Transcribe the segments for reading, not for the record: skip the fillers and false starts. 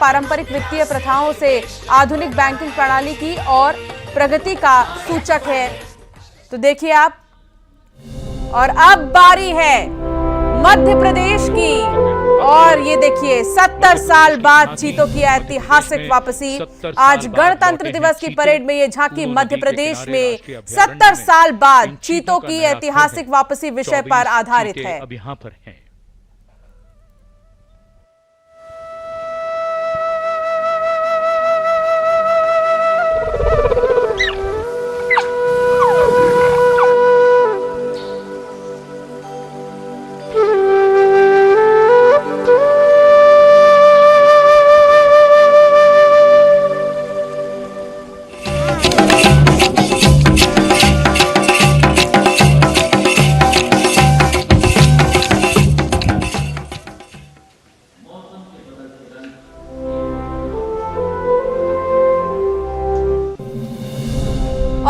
पारंपरिक वित्तीय प्रथाओं से आधुनिक बैंकिंग प्रणाली की और प्रगति का सूचक है। तो देखिए आप, और अब बारी है मध्य प्रदेश की, और ये देखिए 70 साल बाद चीतों की ऐतिहासिक वापसी। आज गणतंत्र दिवस की परेड में ये झांकी मध्य प्रदेश में 70 साल बाद चीतों की ऐतिहासिक वापसी विषय पर आधारित है। अब यहां पर हैं।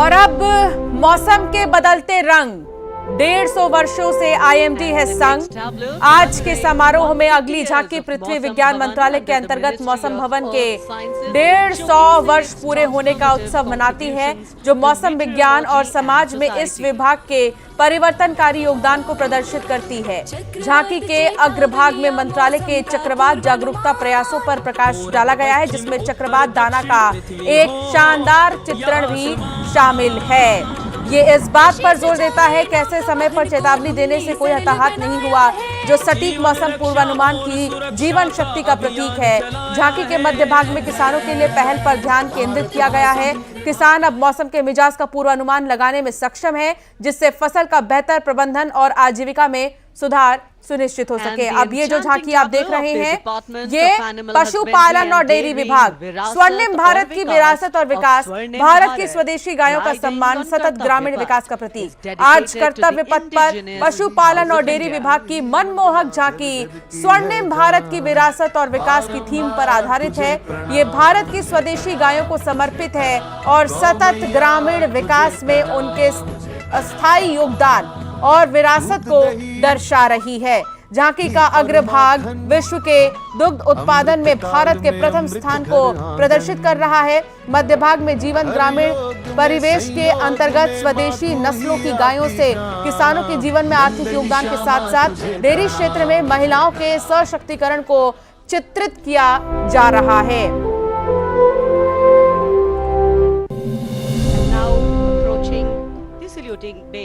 और अब मौसम के बदलते रंग, 150 वर्षों से आईएमडी है संग। आज के समारोह में अगली झांकी पृथ्वी विज्ञान मंत्रालय के अंतर्गत मौसम भवन के 150 वर्ष पूरे होने का उत्सव मनाती है, जो मौसम विज्ञान और समाज में इस विभाग के परिवर्तनकारी योगदान को प्रदर्शित करती है। झांकी के अग्रभाग में मंत्रालय के चक्रवात जागरूकता प्रयासों पर प्रकाश डाला गया है, जिसमें चक्रवात दाना का एक शानदार चित्रण भी शामिल है। ये इस बात पर जोर देता है कैसे समय पर चेतावनी देने से कोई हताहत नहीं हुआ, जो सटीक मौसम पूर्वानुमान की जीवन शक्ति का प्रतीक है। झांकी के मध्य भाग में किसानों के लिए पहल पर ध्यान केंद्रित किया गया है। किसान अब मौसम के मिजाज का पूर्वानुमान लगाने में सक्षम है, जिससे फसल का बेहतर प्रबंधन और आजीविका में सुधार सुनिश्चित हो सके। अब ये जो झांकी आप देख रहे हैं, ये पशुपालन और डेयरी विभाग, स्वर्णिम भारत की विरासत और विकास, भारत की स्वदेशी गायों का सम्मान, सतत ग्रामीण विकास का प्रतीक। आज कर्तव्य पथ पर पशुपालन और डेयरी विभाग की मनमोहक झांकी स्वर्णिम भारत की विरासत और विकास की थीम पर आधारित है। ये भारत की स्वदेशी गायों को समर्पित है और सतत ग्रामीण विकास में उनके अस्थायी योगदान और विरासत को दर्शा रही है। झांकी का अग्रभाग विश्व के दुग्ध उत्पादन में भारत के प्रथम स्थान को प्रदर्शित कर रहा है। मध्य भाग में जीवन ग्रामीण परिवेश के अंतर्गत स्वदेशी नस्लों की गायों से किसानों के जीवन में आर्थिक योगदान के साथ साथ डेयरी क्षेत्र में महिलाओं के सशक्तिकरण को चित्रित किया जा रहा है।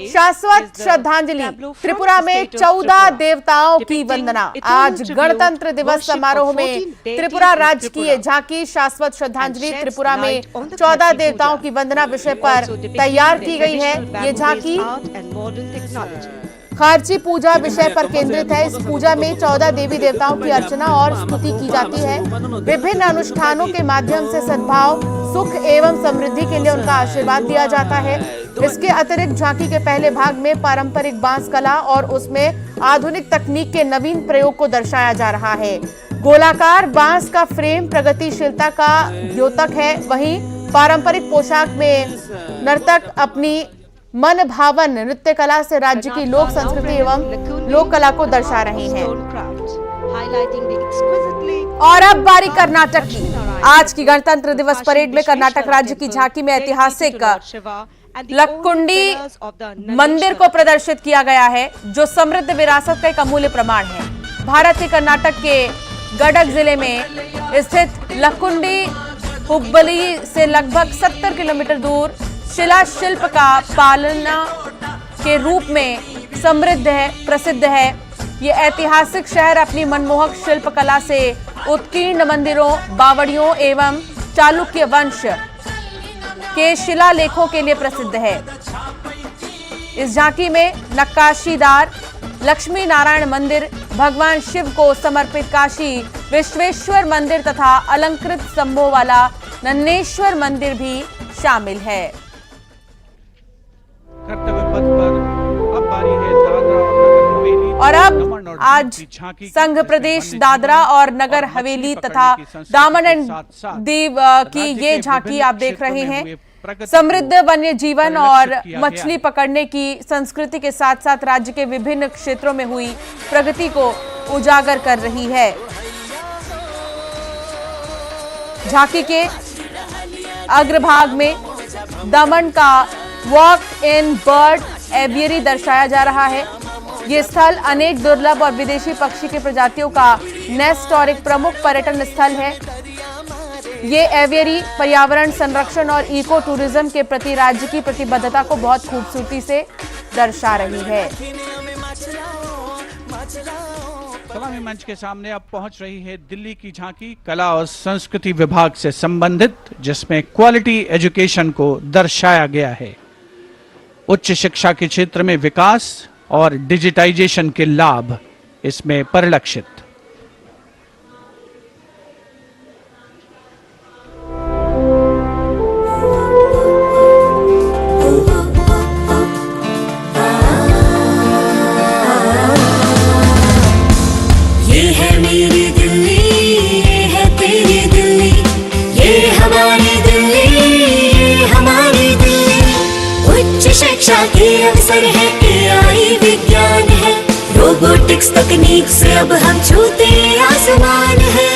शाश्वत श्रद्धांजलि, त्रिपुरा में 14 देवताओं की वंदना। आज गणतंत्र दिवस समारोह में त्रिपुरा राज्य की ये झांकी शाश्वत श्रद्धांजलि त्रिपुरा में 14 देवताओं की वंदना विषय पर तैयार की गई है। ये झांकी खारची पूजा विषय पर केंद्रित है। इस पूजा में 14 देवी देवताओं की अर्चना और स्तुति की जाती है। विभिन्न अनुष्ठानों के माध्यम से सद्भाव, सुख एवं समृद्धि के लिए उनका आशीर्वाद दिया जाता है। इसके अतिरिक्त झांकी के पहले भाग में पारंपरिक बांस कला और उसमें आधुनिक तकनीक के नवीन प्रयोग को दर्शाया जा रहा है। गोलाकार बांस का फ्रेम प्रगतिशीलता का द्योतक है, वहीं पारंपरिक पोशाक में नर्तक अपनी मन भावन नृत्य कला से राज्य की लोक संस्कृति एवं लोक कला को दर्शा रहे हैं। और अब बारी कर्नाटक की। आज की गणतंत्र दिवस परेड में कर्नाटक राज्य की झांकी में ऐतिहासिक लक्कुंडी मंदिर को प्रदर्शित किया गया है, जो समृद्ध विरासत का एक अमूल्य प्रमाण है। भारत के कर्नाटक के गडक जिले में स्थित लक्कुंडी हुब्बली से लगभग 70 किलोमीटर दूर शिला शिल्प का पालना के रूप में समृद्ध है, प्रसिद्ध है। ये ऐतिहासिक शहर अपनी मनमोहक शिल्प कला से उत्कीर्ण मंदिरों, बावड़ियों एवं चालुक्य वंश के शिलालेखों के लिए प्रसिद्ध है। इस झांकी में नक्काशीदार लक्ष्मी नारायण मंदिर, भगवान शिव को समर्पित काशी विश्वेश्वर मंदिर तथा अलंकृत स्तंभों वाला नन्नेश्वर मंदिर भी शामिल है। और अब आज संघ प्रदेश दादरा और नगर हवेली तथा दामन एंड दीव की ये झांकी आप देख रहे हैं। समृद्ध वन्य जीवन और मछली पकड़ने की संस्कृति के साथ साथ राज्य के विभिन्न क्षेत्रों में हुई प्रगति को उजागर कर रही है। झांकी के अग्रभाग में दमन का वॉक इन बर्ड एवियरी दर्शाया जा रहा है। ये स्थल अनेक दुर्लभ और विदेशी पक्षी की प्रजातियों का नेस्ट और एक प्रमुख पर्यटन स्थल है। ये एवियरी पर्यावरण संरक्षण और इको टूरिज्म के प्रति राज्य की प्रतिबद्धता को बहुत खूबसूरती से दर्शा रही है। सलामी मंच के सामने अब पहुंच रही है दिल्ली की झांकी कला और संस्कृति विभाग से संबंधित, जिसमें क्वालिटी एजुकेशन को दर्शाया गया है। उच्च शिक्षा के क्षेत्र में विकास और डिजिटाइजेशन के लाभ इसमें परिलक्षित। शिक्षा के अवसर है, AI विज्ञान है, रोबोटिक्स तकनीक से अब हम छूते आसमान है।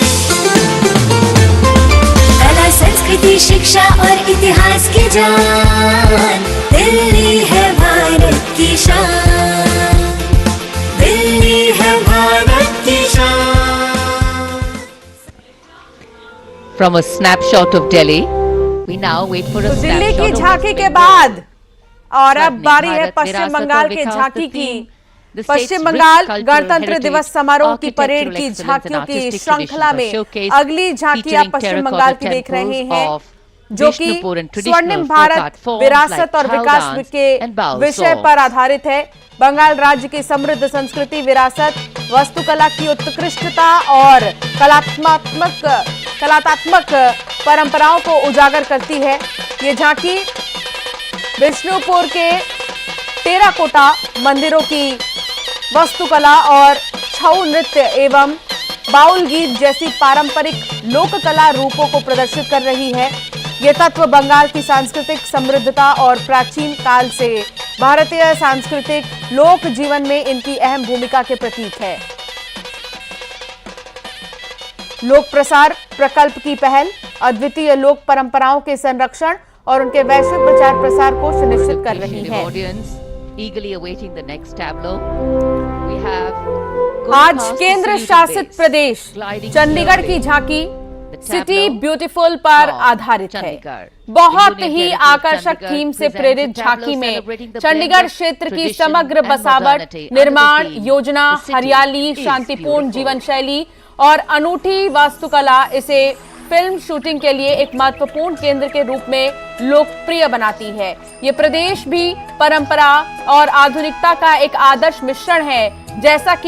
कला संस्कृति शिक्षा और इतिहास की जान, दिल्ली है भारत की शान, दिल्ली है भारत की शान। From a snapshot of Delhi, we now wait for a snapshot Delhi की of झांकी के बाद और अब बारी है पश्चिम बंगाल के झांकी की। पश्चिम बंगाल गणतंत्र दिवस समारोह की परेड की झांकियों की श्रृंखला में अगली झांकी आप पश्चिम बंगाल की देख रहे हैं, जो कि स्वर्णिम भारत विरासत और विकास के विषय पर आधारित है। बंगाल राज्य की समृद्ध संस्कृति, विरासत, वास्तुकला की उत्कृष्टता और कलात्मक परंपराओं को उजागर करती है। ये झांकी विष्णुपुर के टेराकोटा मंदिरों की वास्तुकला और छऊ नृत्य एवं बाउल गीत जैसी पारंपरिक लोक कला रूपों को प्रदर्शित कर रही है। ये तत्व बंगाल की सांस्कृतिक समृद्धता और प्राचीन काल से भारतीय सांस्कृतिक लोक जीवन में इनकी अहम भूमिका के प्रतीक है। लोक प्रसार प्रकल्प की पहल अद्वितीय लोक परंपराओं के संरक्षण और उनके वैश्विक प्रचार प्रसार को सुनिश्चित कर रही है। आज केंद्र शासित प्रदेश चंडीगढ़ की झांकी सिटी ब्यूटीफुल पर आधारित है। बहुत ही आकर्षक थीम से प्रेरित झांकी में चंडीगढ़ क्षेत्र की समग्र बसावट, निर्माण योजना, हरियाली, शांतिपूर्ण जीवन शैली और अनूठी वास्तुकला इसे फिल्म शूटिंग के लिए एक महत्वपूर्ण केंद्र के रूप में लोकप्रिय बनाती है। ये प्रदेश भी परंपरा और आधुनिकता का एक आदर्श मिश्रण है, जैसा कि